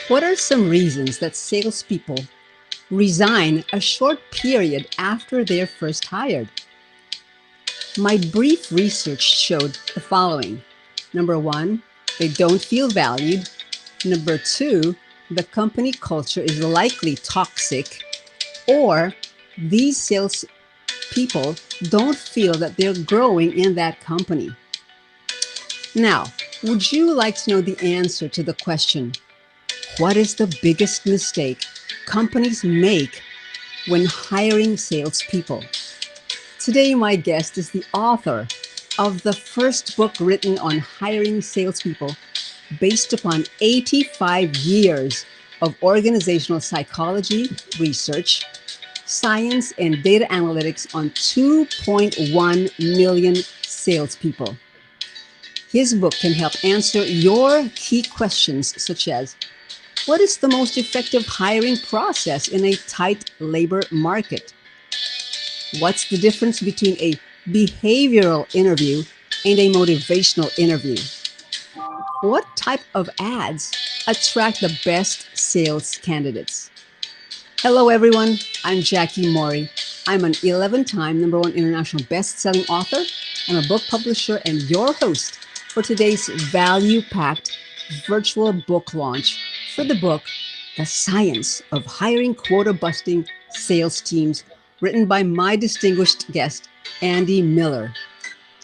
What are some reasons that salespeople resign a short period after they're first hired? My brief research showed the following. Number one, they don't feel valued. Number two, the company culture is likely toxic, or these salespeople don't feel that they're growing in that company. Now, would you like to know the answer to the question, what is the biggest mistake companies make when hiring salespeople? Today, my guest is the author of the first book written on hiring salespeople based upon 85 years of organizational psychology research, science, and data analytics on 2.1 million salespeople. His book can help answer your key questions such as, what is the most effective hiring process in a tight labor market? What's the difference between a behavioral interview and a motivational interview? What type of ads attract the best sales candidates? Hello, everyone. I'm Jackie Mori. I'm an 11-time #1 international best-selling author. I'm a book publisher and your host for today's value-packed virtual book launch for the book, The Science of Hiring Quota-Busting Sales Teams, written by my distinguished guest, Andy Miller.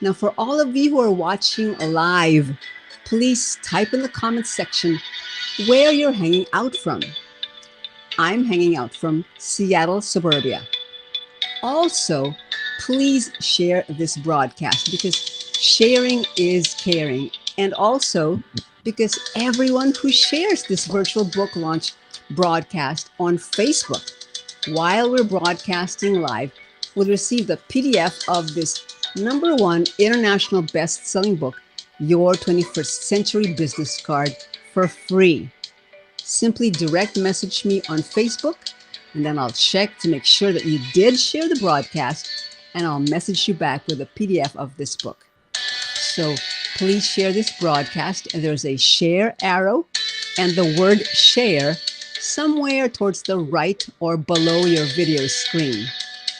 Now, for all of you who are watching live, please type in the comments section where you're hanging out from. I'm hanging out from Seattle, suburbia. Also, please share this broadcast because sharing is caring. And also because everyone who shares this virtual book launch broadcast on Facebook while we're broadcasting live will receive the PDF of this #1 international best-selling book, Your 21st Century Business Card, for free. Simply direct message me on Facebook, and then I'll check to make sure that you did share the broadcast, and I'll message you back with a PDF of this book. So please share this broadcast, and there's a share arrow and the word share somewhere towards the right or below your video screen.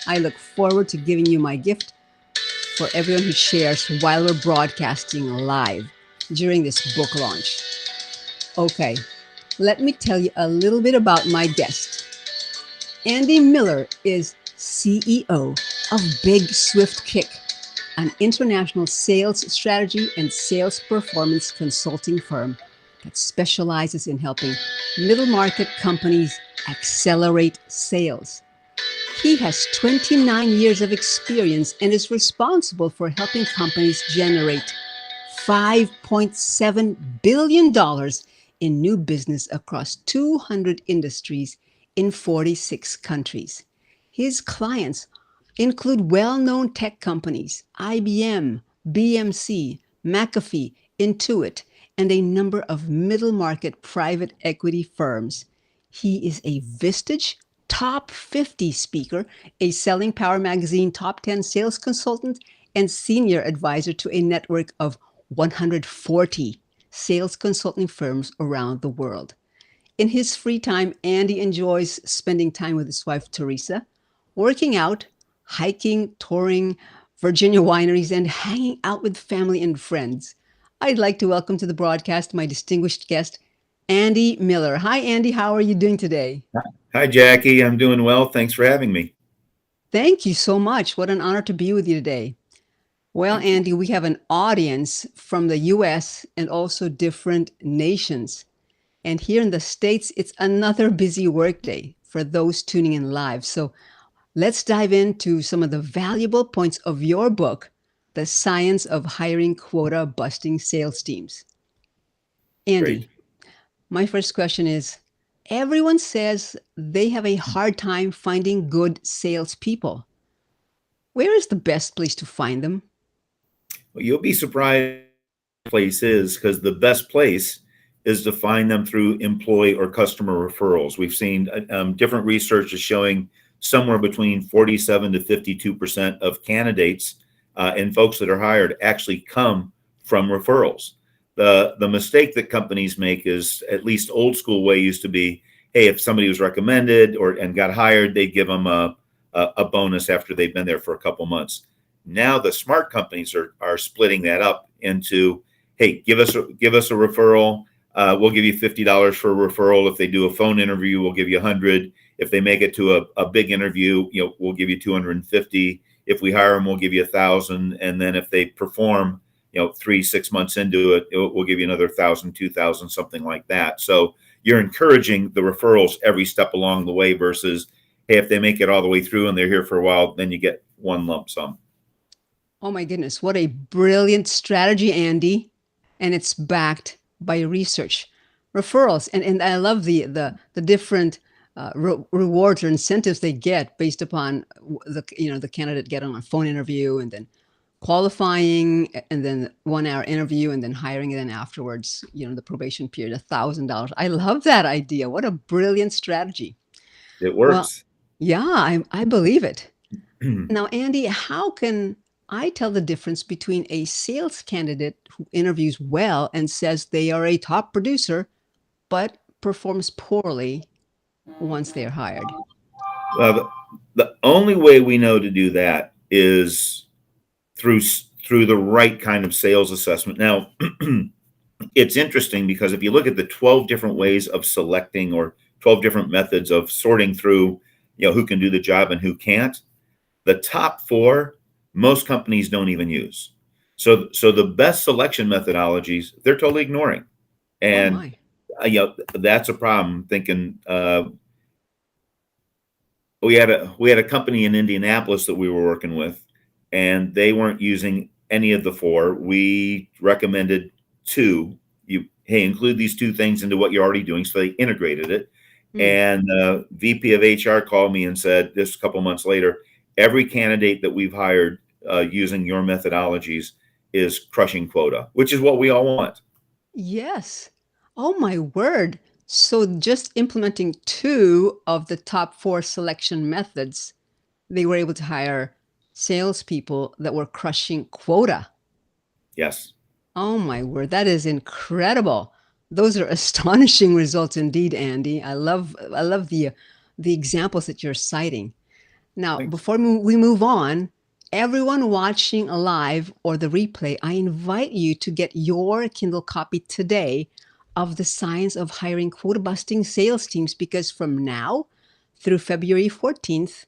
I look forward to giving you my gift for everyone who shares while we're broadcasting live during this book launch. Okay, let me tell you a little bit about my guest. Andy Miller is CEO of Big Swift Kick, an international sales strategy and sales performance consulting firm that specializes in helping middle market companies accelerate sales. He has 29 years of experience and is responsible for helping companies generate $5.7 billion in new business across 200 industries in 46 countries. His clients include well-known tech companies, IBM, BMC, McAfee, Intuit, and a number of middle-market private equity firms. He is a Vistage Top 50 speaker, a Selling Power Magazine Top 10 sales consultant, and senior advisor to a network of 140 sales consulting firms around the world. In his free time, Andy enjoys spending time with his wife, Teresa, working out, hiking, touring Virginia wineries, and hanging out with family and friends. I'd like to welcome to the broadcast my distinguished guest, Andy Miller. Hi, Andy. How are you doing today? Hi, Jackie. I'm doing well. Thanks for having me. Thank you so much. What an honor to be with you today. Well, Andy, we have an audience from the US and also different nations. And here in the States, it's another busy workday for those tuning in live. So let's dive into some of the valuable points of your book, The Science of Hiring Quota-Busting Sales Teams. Andy, Great. my first question is, everyone says they have a hard time finding good salespeople. Where is the best place to find them? Well, you'll be surprised what the place is because the best place is to find them through employee or customer referrals. We've seen different research is showing somewhere between 47 to 52% of candidates and folks that are hired actually come from referrals. the mistake that companies make is, at least old school way used to be, hey, if somebody was recommended or and got hired, they'd give them a bonus after they've been there for a couple months. Now the smart companies are splitting that up into, hey, give us a referral. We'll give you $50 for a referral. If they do a phone interview, we'll give you 100. If they make it to a big interview, we'll give you 250. If we hire them, we'll give you 1,000. And then if they perform, 3-6 months into it, we'll give you another 1,000, 2,000, something like that. So you're encouraging the referrals every step along the way versus, hey, if they make it all the way through and they're here for a while, then you get one lump sum. Oh my goodness, what a brilliant strategy, Andy. And it's backed by research. Referrals. And I love the different rewards or incentives they get based upon the candidate get on a phone interview, and then qualifying, and then 1 hour interview, and then hiring, and then afterwards, the probation period, $1,000. I love that idea. What a brilliant strategy. It Well, works. yeah, I believe it. Now, Andy, how can I tell the difference between a sales candidate who interviews well and says they are a top producer, but performs poorly once they're hired? Well, the only way we know to do that is through the right kind of sales assessment. Now, it's interesting because if you look at the 12 different ways of selecting, or 12 different methods of sorting through, who can do the job and who can't, the top 4, most companies don't even use. So the best selection methodologies, they're totally ignoring. Oh And, my. that's a problem. Thinking, we had a company in Indianapolis that we were working with, and they weren't using any of the 4. We recommended 2. Hey, include these 2 things into what you're already doing. So they integrated it. Mm. And VP of HR called me and said, just a couple months later, every candidate that we've hired using your methodologies is crushing quota, which is what we all want. Yes. Oh my word. So just implementing 2 of the top 4 selection methods, they were able to hire salespeople that were crushing quota. Yes. Oh my word, that is incredible. Those are astonishing results indeed, Andy. I love the examples that you're citing. Now, Thanks. before we move on, everyone watching live or the replay, I invite you to get your Kindle copy today of The Science of Hiring Quota-Busting Sales Teams, because from now through February 14th,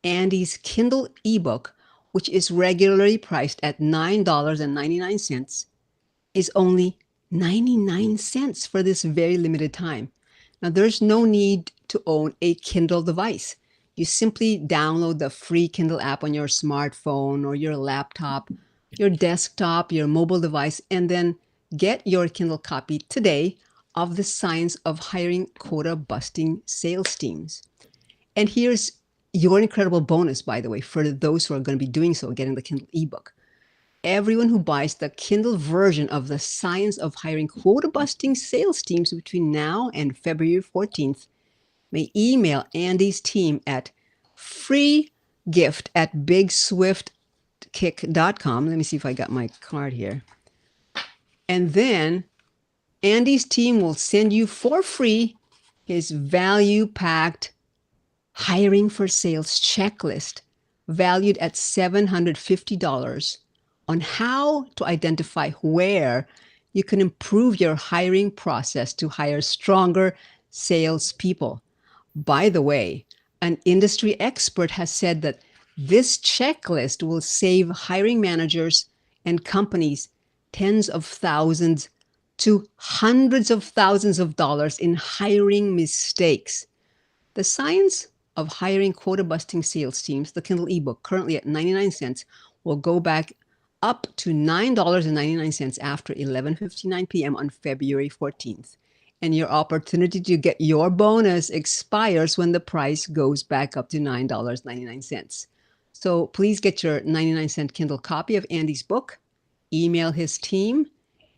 Andy's Kindle ebook, which is regularly priced at $9.99, is only 99 cents for this very limited time. Now, there's no need to own a Kindle device. You simply download the free Kindle app on your smartphone or your laptop, your desktop, your mobile device, and then get your Kindle copy today of The Science of Hiring Quota-Busting Sales Teams. And here's your incredible bonus, by the way, for those who are going to be doing so, getting the Kindle ebook. Everyone who buys the Kindle version of The Science of Hiring Quota-Busting Sales Teams between now and February 14th may email Andy's team at freegift@bigswiftkick.com. Let me see if I got my card here. And then Andy's team will send you for free his value-packed hiring for sales checklist, valued at $750, on how to identify where you can improve your hiring process to hire stronger salespeople. By the way, an industry expert has said that this checklist will save hiring managers and companies tens of thousands to hundreds of thousands of dollars in hiring mistakes. The Science of Hiring Quota-Busting Sales Teams, the Kindle ebook, currently at 99 cents, will go back up to $9.99 after 11:59 p.m. on February 14th. And your opportunity to get your bonus expires when the price goes back up to $9.99. So please get your 99-cent Kindle copy of Andy's book, email his team,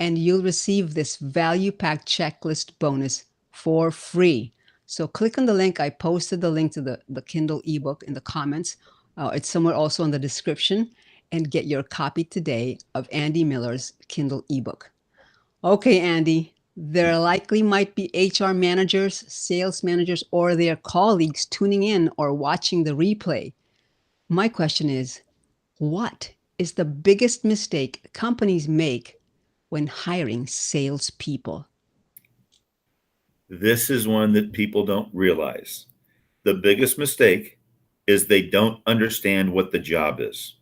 and you'll receive this value-packed checklist bonus for free. So click on the link. I posted the link to the Kindle ebook in the comments. It's somewhere also in the description, and get your copy today of Andy Miller's Kindle ebook. Okay, Andy. There likely might be HR managers, sales managers, or their colleagues tuning in or watching the replay. My question is, what is the biggest mistake companies make when hiring salespeople? This is one that people don't realize. The biggest mistake is they don't understand what the job is.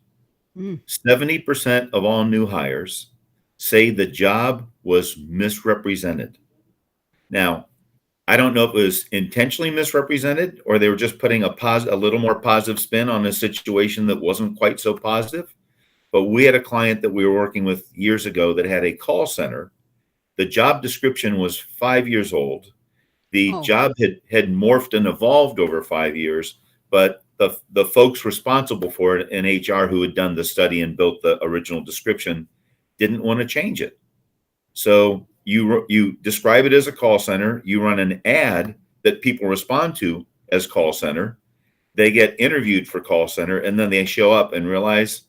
Mm. 70% of all new hires say the job was misrepresented. Now, I don't know if it was intentionally misrepresented or they were just putting a little more positive spin on a situation that wasn't quite so positive. But we had a client that we were working with years ago that had a call center. The job description was 5 years old. The Oh, job had morphed and evolved over 5 years, but the folks responsible for it in HR who had done the study and built the original description didn't want to change it. So you describe it as a call center. You run an ad that people respond to as call center. They get interviewed for call center, and then they show up and realize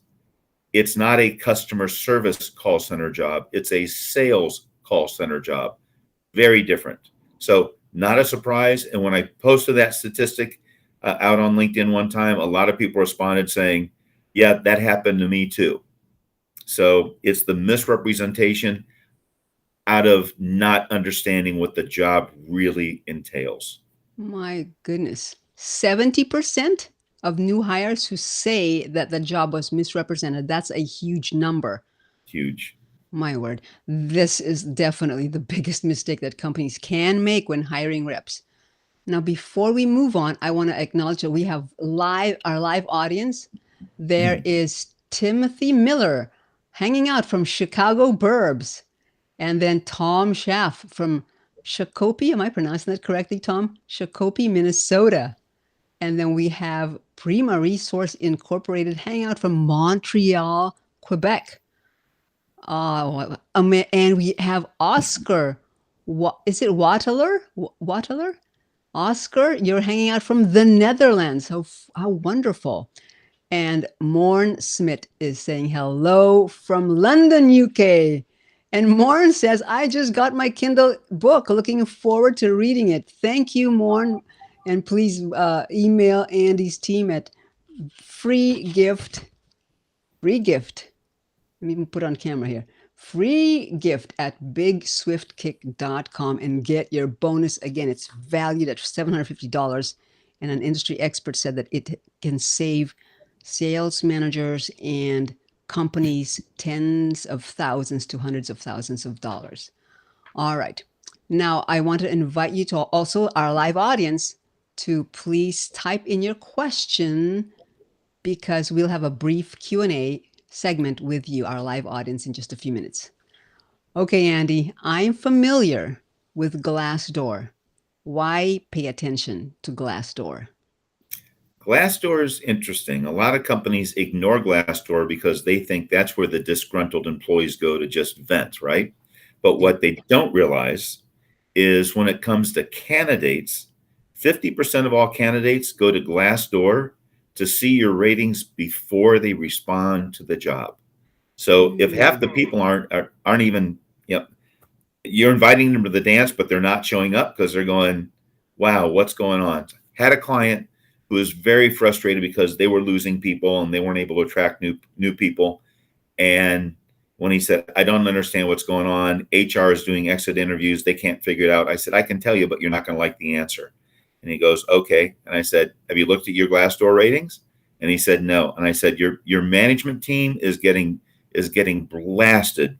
it's not a customer service call center job. It's a sales call center job. Very different. So not a surprise. And when I posted that statistic out on LinkedIn one time, a lot of people responded saying, "Yeah, that happened to me too." So it's the misrepresentation out of not understanding what the job really entails. my goodness. 70% of new hires who say that the job was misrepresented. That's a huge number. Huge. My word. This is definitely the biggest mistake that companies can make when hiring reps. Now, before we move on, I want to acknowledge that we have our live audience. There Mm. is Timothy Miller hanging out from Chicago Burbs, and then Tom Schaff from Shakopee. Am I pronouncing that correctly, Tom? Shakopee, Minnesota. And then we have Prima Resource Incorporated hanging out from Montreal, Quebec. And we have Oscar. What is it? Wattler? Wattler? Oscar, you're hanging out from the Netherlands. How wonderful. And Morn Smith is saying hello from London, UK. And Morn says, I just got my Kindle book. Looking forward to reading it. Thank you, Morn. And please email Andy's team at free gift, free gift. Let me even put on camera here. Free gift at bigswiftkick.com and get your bonus. Again, it's valued at $750. And an industry expert said that it can save sales managers and companies tens of thousands to hundreds of thousands of dollars. All right. Now, I want to invite you to also our live audience to please type in your question because we'll have a brief Q&A segment with you, our live audience, in just a few minutes. Okay, Andy, I'm familiar with Glassdoor. Why pay attention to Glassdoor? Glassdoor is interesting. A lot of companies ignore Glassdoor because they think that's where the disgruntled employees go to just vent, right? But Yep. what they don't realize is when it comes to candidates, 50% of all candidates go to Glassdoor to see your ratings before they respond to the job. So if half the Mm. people aren't even, you know, you're inviting them to the dance, but they're not showing up because they're going, wow, what's going on? Had a client who was very frustrated because they were losing people and they weren't able to attract new people. And when he said, I don't understand what's going on, HR is doing exit interviews, they can't figure it out. I said, I can tell you, but you're not going to like the answer. And he goes, okay. And I said, have you looked at your Glassdoor ratings? And he said, no. And I said, your management team is getting blasted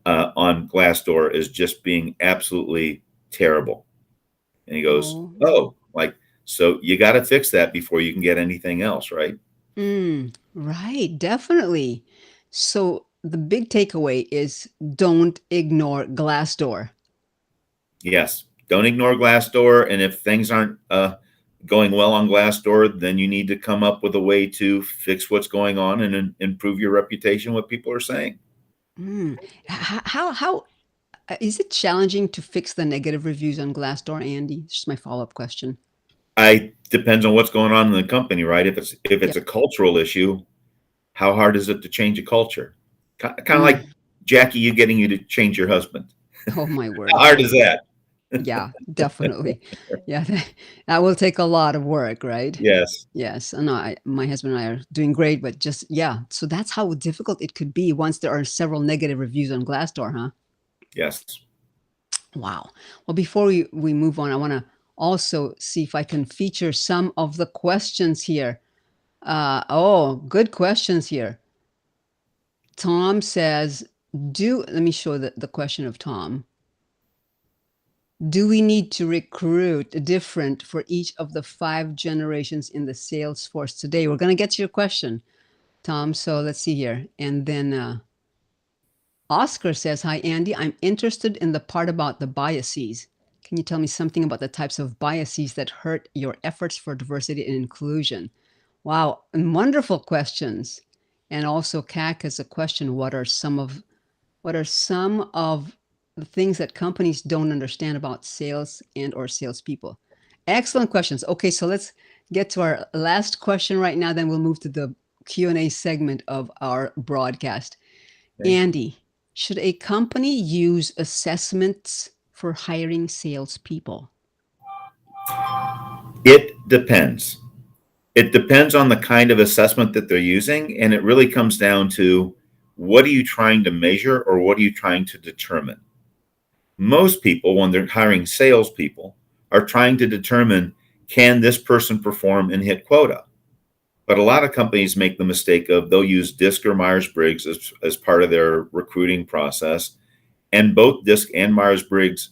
on Glassdoor as just being absolutely terrible. And he goes, Oh, oh, like, so you got to fix that before you can get anything else, right? right, definitely. So the big takeaway is don't ignore Glassdoor. Yes. Don't ignore Glassdoor. And if things aren't going well on Glassdoor, then you need to come up with a way to fix what's going on and improve your reputation, what people are saying. Mm. How is it challenging to fix the negative reviews on Glassdoor, Andy? It's just my follow-up question. I depends on what's going on in the company, right? If it's a Yep. cultural issue, how hard is it to change a culture? Kind of like Mm. Jackie, you getting you to change your husband. Oh my How word. hard is that? Yeah, definitely. Yeah, that will take a lot of work, right? Yes. Yes, and my husband and I are doing great, but just yeah. So that's how difficult it could be once there are several negative reviews on Glassdoor, huh? Yes. Wow. Well, before we move on, I want to also see if I can feature some of the questions here. Oh, good questions here. Tom says, let me show the question of Tom. Do we need to recruit different for each of the five generations in the sales force today? We're going to get to your question, Tom. So let's see here. And then Oscar says, hi, Andy. I'm interested in the part about the biases. Can you tell me something about the types of biases that hurt your efforts for diversity and inclusion? Wow, and wonderful questions. And also, CAC has a question: what are some of the things that companies don't understand about sales and or salespeople? Excellent questions. Okay, so let's get to our last question right now. Then we'll move to the Q&A segment of our broadcast. Okay. Andy, should a company use assessments for hiring salespeople? It depends. It depends on the kind of assessment that they're using, and it really comes down to what are you trying to measure or what are you trying to determine? Most people, when they're hiring salespeople, are trying to determine, can this person perform and hit quota? But a lot of companies make the mistake of they'll use DISC or Myers Briggs as part of their recruiting process. And both DISC and Myers Briggs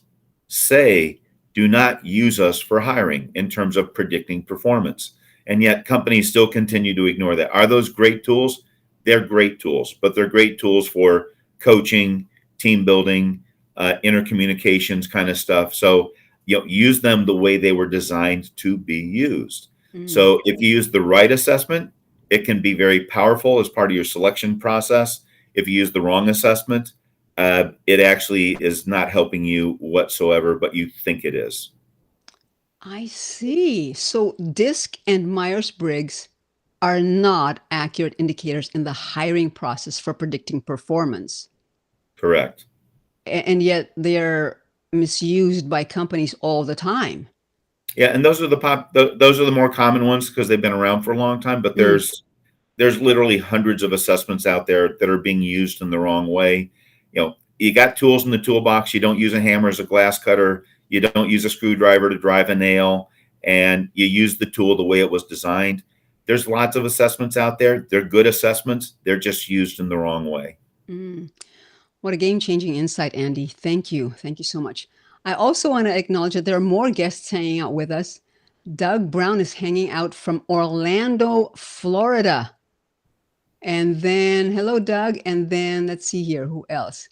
say, do not use us for hiring in terms of predicting performance. And yet companies still continue to ignore that. Are those great tools? They're great tools, but they're great tools for coaching, team building, intercommunications kind of stuff. So, use them the way they were designed to be used. Mm. So if you use the right assessment, it can be very powerful as part of your selection process. If you use the wrong assessment, it actually is not helping you whatsoever, but you think it is. I see. So DISC and Myers Briggs are not accurate indicators in the hiring process for predicting performance. Correct. And yet they're misused by companies all the time. Yeah, and those are the more common ones because they've been around for a long time. But Mm. there's literally hundreds of assessments out there that are being used in the wrong way. You got tools in the toolbox. You don't use a hammer as a glass cutter. You don't use a screwdriver to drive a nail, and you use the tool the way it was designed. There's lots of assessments out there. They're good assessments. They're just used in the wrong way. Mm. What a game changing insight, Andy. Thank you. Thank you so much. I also want to acknowledge that there are more guests hanging out with us. Doug Brown is hanging out from Orlando, Florida. And then, hello, Doug. And then, let's see here, who else?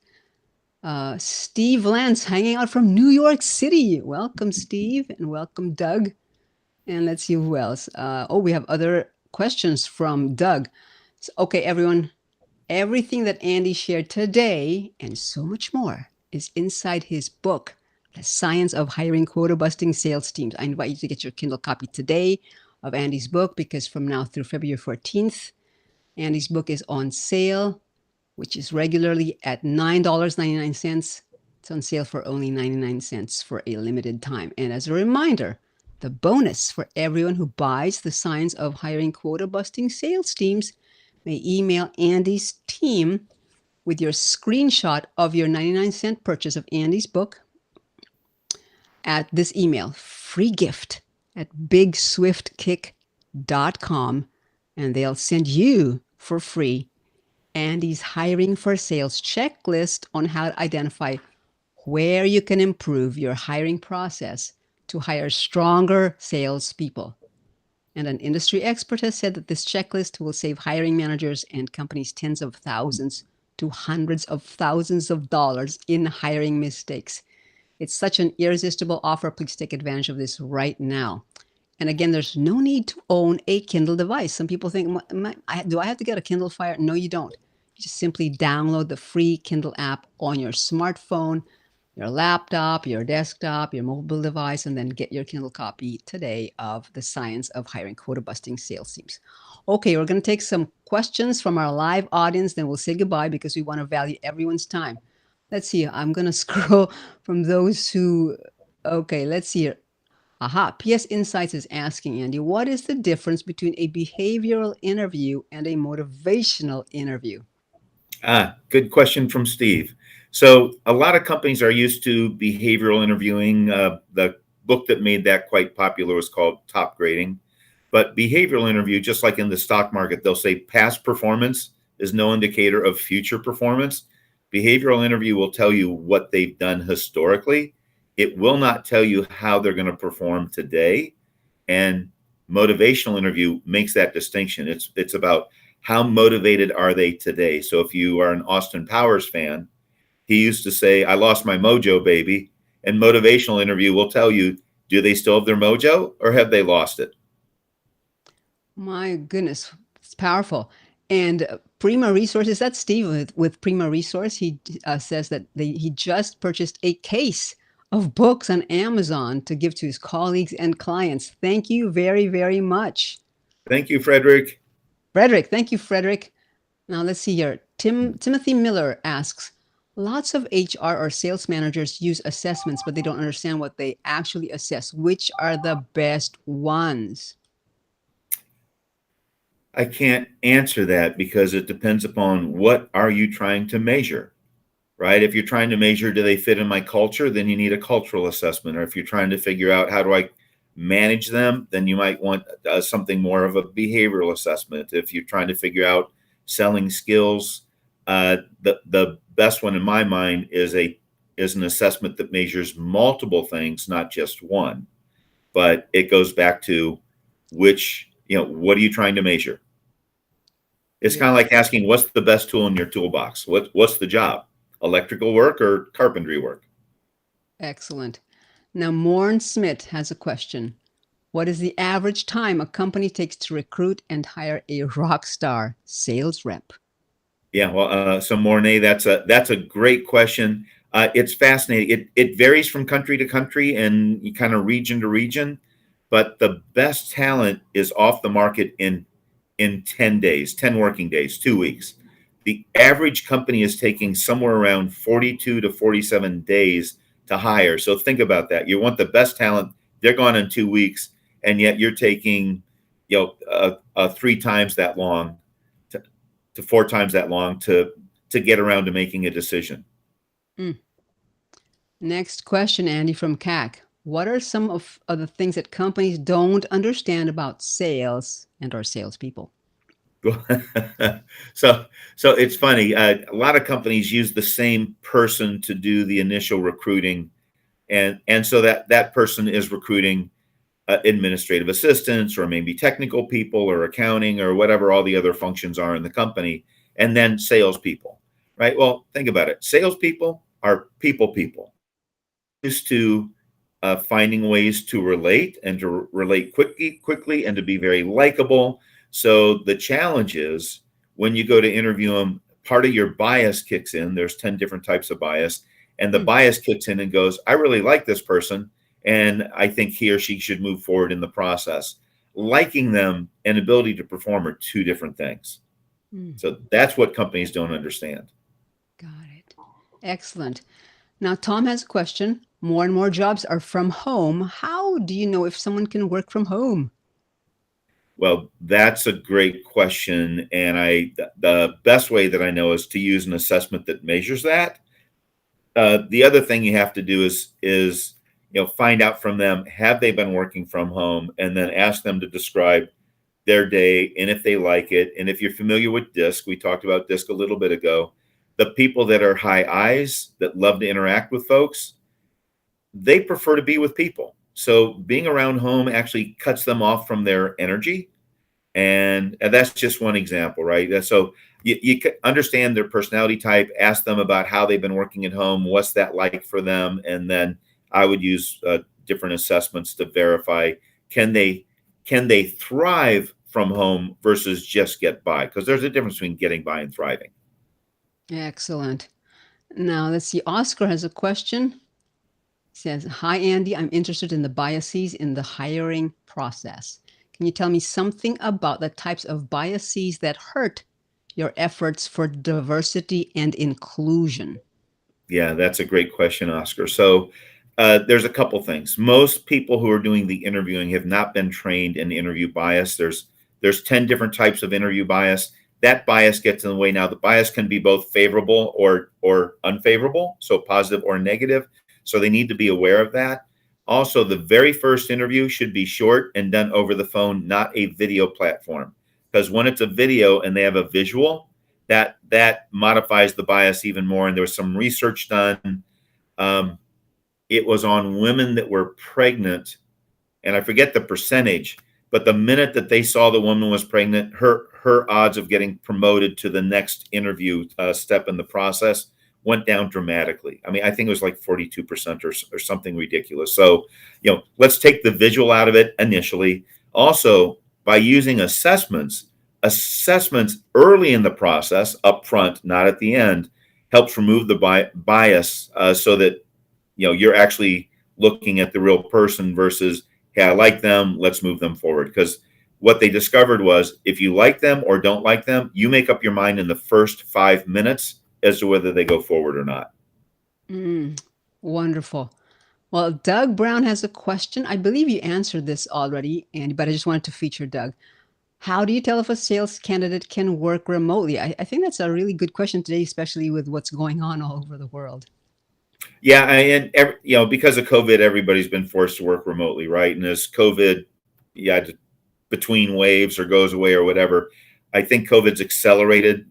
Steve Lance hanging out from New York City. Welcome, Steve, and welcome, Doug. And let's see who else. We have other questions from Doug. Okay, everyone, everything that Andy shared today and so much more is inside his book, The Science of Hiring Quota Busting Sales Teams. I invite you to get your Kindle copy today of Andy's book because from now through February 14th, Andy's book is on sale, which is regularly at $9.99. It's on sale for only 99 cents for a limited time. And as a reminder, the bonus for everyone who buys The Science of Hiring Quota Busting Sales Teams may email Andy's team with your screenshot of your 99-cent purchase of Andy's book at this email, free gift at bigswiftkick.com, and they'll send you for free Andy's hiring for sales checklist on how to identify where you can improve your hiring process to hire stronger salespeople. And an industry expert has said that this checklist will save hiring managers and companies tens of thousands to hundreds of thousands of dollars in hiring mistakes. It's such an irresistible offer. Please take advantage of this right now. And again, there's no need to own a Kindle device. Some people think, do I have to get a Kindle Fire? No, you don't. You just simply download the free Kindle app on your smartphone, your laptop, your desktop, your mobile device, and then get your Kindle copy today of The Science of Hiring Quota Busting Sales Teams. Okay, we're going to take some questions from our live audience, then we'll say goodbye because we want to value everyone's time. Let's see. I'm going to scroll from those who. Okay, let's see here. Aha. PS Insights is asking Andy, what is the difference between a behavioral interview and a motivational interview? Good question from Steve. So, a lot of companies are used to behavioral interviewing. The book that made that quite popular was called Top Grading. But behavioral interview, just like in the stock market, they'll say past performance is no indicator of future performance. Behavioral interview will tell you what they've done historically. It will not tell you how they're going to perform today. And motivational interview makes that distinction. It's about how motivated are they today. So if you are an Austin Powers fan, he used to say, I lost my mojo, baby. And motivational interview will tell you, do they still have their mojo or have they lost it? My goodness, it's powerful. And Prima Resources, that's Steve with Prima Resource. He says that he just purchased a case of books on Amazon to give to his colleagues and clients. Thank you very, very much. Thank you, Frederick. Frederick, thank you, Frederick. Now let's see here. Timothy Miller asks, lots of HR or sales managers use assessments, but they don't understand what they actually assess. Which are the best ones? I can't answer that because it depends upon what are you trying to measure, right? If you're trying to measure, do they fit in my culture? Then you need a cultural assessment. Or if you're trying to figure out how do I manage them, then you might want something more of a behavioral assessment. If you're trying to figure out selling skills, the best one in my mind is an assessment that measures multiple things, not just one. But it goes back to what are you trying to measure? It's kind of Yes, like asking what's the best tool in your toolbox? What's the job? Electrical work or carpentry work? excellent. Now, Morn Smith has a question. What is the average time a company takes to recruit and hire a rock star sales rep? Yeah, well, so Mornay, that's a great question. It's fascinating. It varies from country to country and kind of region to region, but the best talent is off the market in 10 days, 10 working days, 2 weeks. The average company is taking somewhere around 42 to 47 days to hire. So think about that. You want the best talent, they're gone in 2 weeks, and yet you're taking, three times that long to four times that long to get around to making a decision. Mm. Next question, Andy from CAC. What are some of the things that companies don't understand about sales and our salespeople? so so it's funny. A lot of companies use the same person to do the initial recruiting, and so that person is recruiting administrative assistants or maybe technical people or accounting or whatever all the other functions are in the company, and then salespeople, right? Well, think about it. Salespeople are people used to finding ways to relate and to relate quickly, and to be very likable. So the challenge is when you go to interview them, part of your bias kicks in. There's 10 different types of bias, and the Mm. bias kicks in and goes, I really like this person, and I think he or she should move forward in the process. Liking them and ability to perform are two different things. Mm. So that's what companies don't understand. Got it. Excellent. Now, Tom has a question. More and more jobs are from home. How do you know if someone can work from home? Well, that's a great question. And the best way that I know is to use an assessment that measures that. The other thing you have to do is find out from them, have they been working from home, and then ask them to describe their day and if they like it. And if you're familiar with DISC, we talked about DISC a little bit ago. The people that are high eyes that love to interact with folks, they prefer to be with people. So being around home actually cuts them off from their energy, and that's just one example, right? So you can understand their personality type, ask them about how they've been working at home, what's that like for them, and then I would use different assessments to verify can they can they thrive from home versus just get by, because there's a difference between getting by and thriving. Excellent. Now, let's see. Oscar has a question. Says, hi, Andy. I'm interested in the biases in the hiring process. Can you tell me something about the types of biases that hurt your efforts for diversity and inclusion? Yeah, that's a great question, Oscar. So there's a couple things. Most people who are doing the interviewing have not been trained in interview bias. There's 10 different types of interview bias. That bias gets in the way. Now, the bias can be both favorable or unfavorable, so positive or negative. So they need to be aware of that. Also, the very first interview should be short and done over the phone, not a video platform. Because when it's a video and they have a visual, that modifies the bias even more. And there was some research done. Um, it was on women that were pregnant, and I forget the percentage, but the minute that they saw the woman was pregnant, her odds of getting promoted to the next interview step in the process went down dramatically. I mean, I think it was like 42% or something ridiculous. So, let's take the visual out of it initially. Also, by using assessments early in the process, up front, not at the end, helps remove the bias so that you're actually looking at the real person versus, hey, I like them, let's move them forward. Because what they discovered was if you like them or don't like them, you make up your mind in the first 5 minutes as to whether they go forward or not. Mm, wonderful. Well, Doug Brown has a question. I believe you answered this already, Andy, but I just wanted to feature Doug. How do you tell if a sales candidate can work remotely? I think that's a really good question today, especially with what's going on all over the world. Yeah, and because of COVID, everybody's been forced to work remotely, right? And as COVID, yeah, between waves or goes away or whatever, I think COVID's accelerated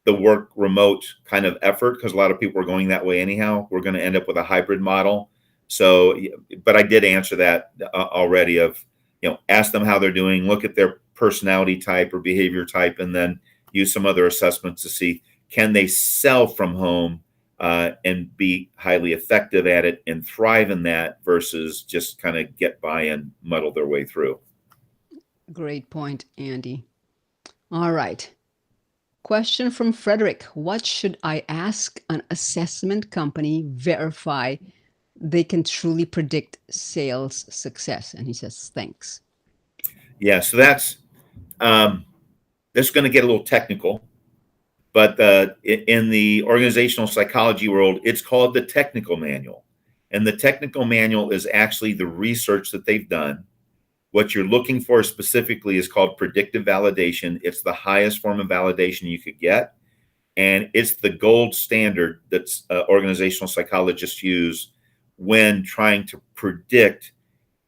the work remote kind of effort because a lot of people are going that way anyhow. We're going to end up with a hybrid model. So, but I did answer that already. Of ask them how they're doing, look at their personality type or behavior type, and then use some other assessments to see can they sell from home and be highly effective at it and thrive in that versus just kind of get by and muddle their way through. Great point, Andy. All right. Question from Frederick. What should I ask an assessment company verify they can truly predict sales success? And he says, thanks. Yeah, so um, that's going to get a little technical, but in the organizational psychology world, it's called the technical manual. And the technical manual is actually the research that they've done. What you're looking for specifically is called predictive validation. It's the highest form of validation you could get. And it's the gold standard that organizational psychologists use when trying to predict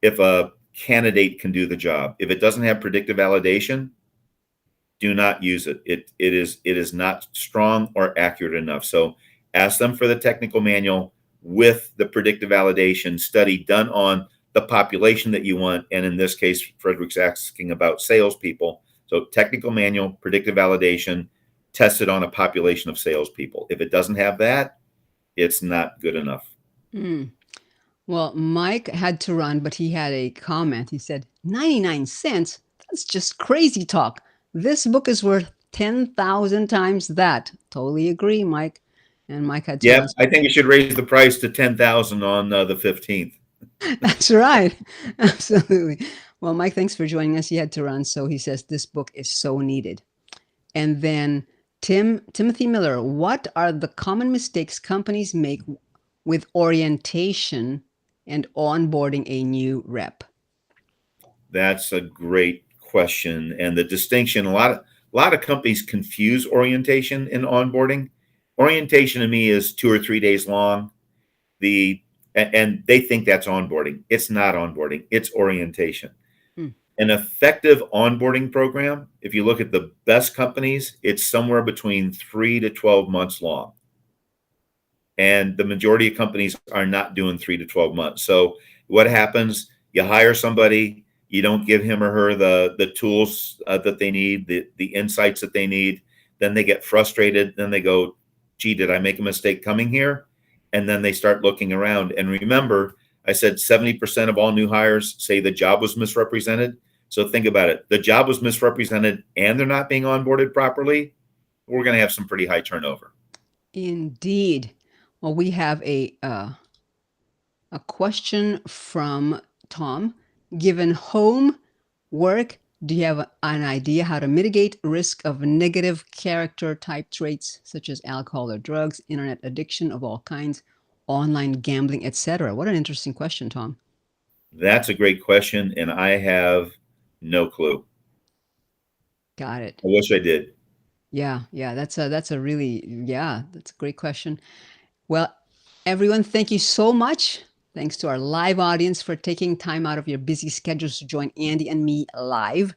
if a candidate can do the job. If it doesn't have predictive validation, do not use it. It is not strong or accurate enough. So ask them for the technical manual with the predictive validation study done on the population that you want. And in this case, Frederick's asking about salespeople. So technical manual, predictive validation, tested on a population of salespeople. If it doesn't have that, it's not good enough. Mm. Well, Mike had to run, but he had a comment. He said, 99 cents? That's just crazy talk. This book is worth 10,000 times that. Totally agree, Mike. And Mike had to Yep, run. I think you should raise the price to 10,000 on the 15th. That's right. Absolutely. Well, Mike, thanks for joining us. He had to run, so he says this book is so needed. And then Timothy Miller, what are the common mistakes companies make with orientation and onboarding a new rep? That's a great question. And the distinction, a lot of companies confuse orientation and onboarding. Orientation to me is 2 or 3 days long. The and they think that's onboarding. It's not onboarding, it's orientation. Hmm. An effective onboarding program, if you look at the best companies, it's somewhere between 3 to 12 months long. And the majority of companies are not doing 3 to 12 months. So what happens? You hire somebody, you don't give him or her the tools that they need, the insights that they need. Then they get frustrated. Then they go, gee, did I make a mistake coming here? And then they start looking around. And remember, I said 70% of all new hires say the job was misrepresented. So think about it. The job was misrepresented and they're not being onboarded properly. We're going to have some pretty high turnover. Indeed. Well, we have a question from Tom. Given home, work, Do you have an idea how to mitigate risk of negative character type traits such as alcohol or drugs, internet addiction of all kinds, online gambling, etc.? What an interesting question, Tom. That's a great question, and I have no clue. Got it. I wish I did. Yeah, yeah, that's a really yeah, that's a great question. Well, everyone, thank you so much. Thanks to our live audience for taking time out of your busy schedules to join Andy and me live.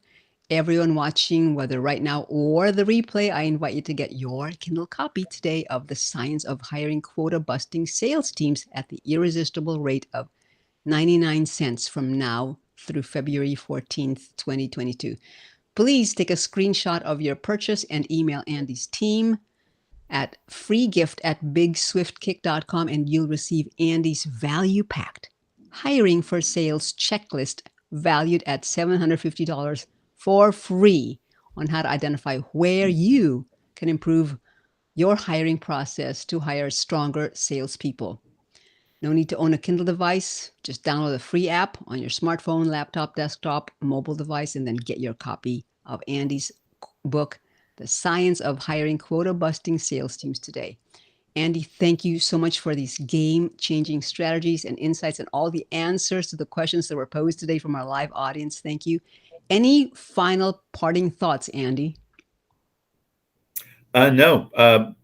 Everyone watching, whether right now or the replay, I invite you to get your Kindle copy today of The Science of Hiring Quota Busting Sales Teams at the irresistible rate of 99 cents from now through February 14th, 2022. Please take a screenshot of your purchase and email Andy's team at freegift@bigswiftkick.com and you'll receive Andy's value packed hiring for sales checklist valued at $750 for free on how to identify where you can improve your hiring process to hire stronger salespeople. No need to own a Kindle device. Just download the free app on your smartphone, laptop, desktop, mobile device, and then get your copy of Andy's book, The Science of Hiring Quota Busting Sales Teams today. Andy, thank you so much for these game changing strategies and insights and all the answers to the questions that were posed today from our live audience. Thank you. Any final parting thoughts, Andy? No.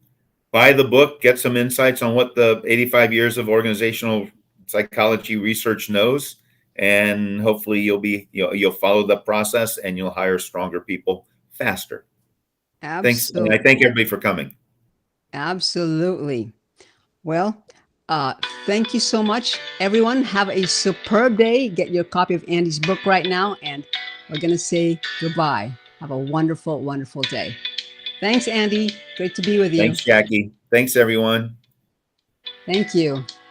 Buy the book, get some insights on what the 85 years of organizational psychology research knows, and hopefully you'll follow the process and you'll hire stronger people faster. Thanks, and I Absolutely. thank everybody for coming. Absolutely. Well, thank you so much, everyone. Have a superb day. Get your copy of Andy's book right now, and we're going to say goodbye. Have a wonderful, wonderful day. Thanks, Andy. Great to be with you. Thanks, Jackie. Thanks, everyone. Thank you.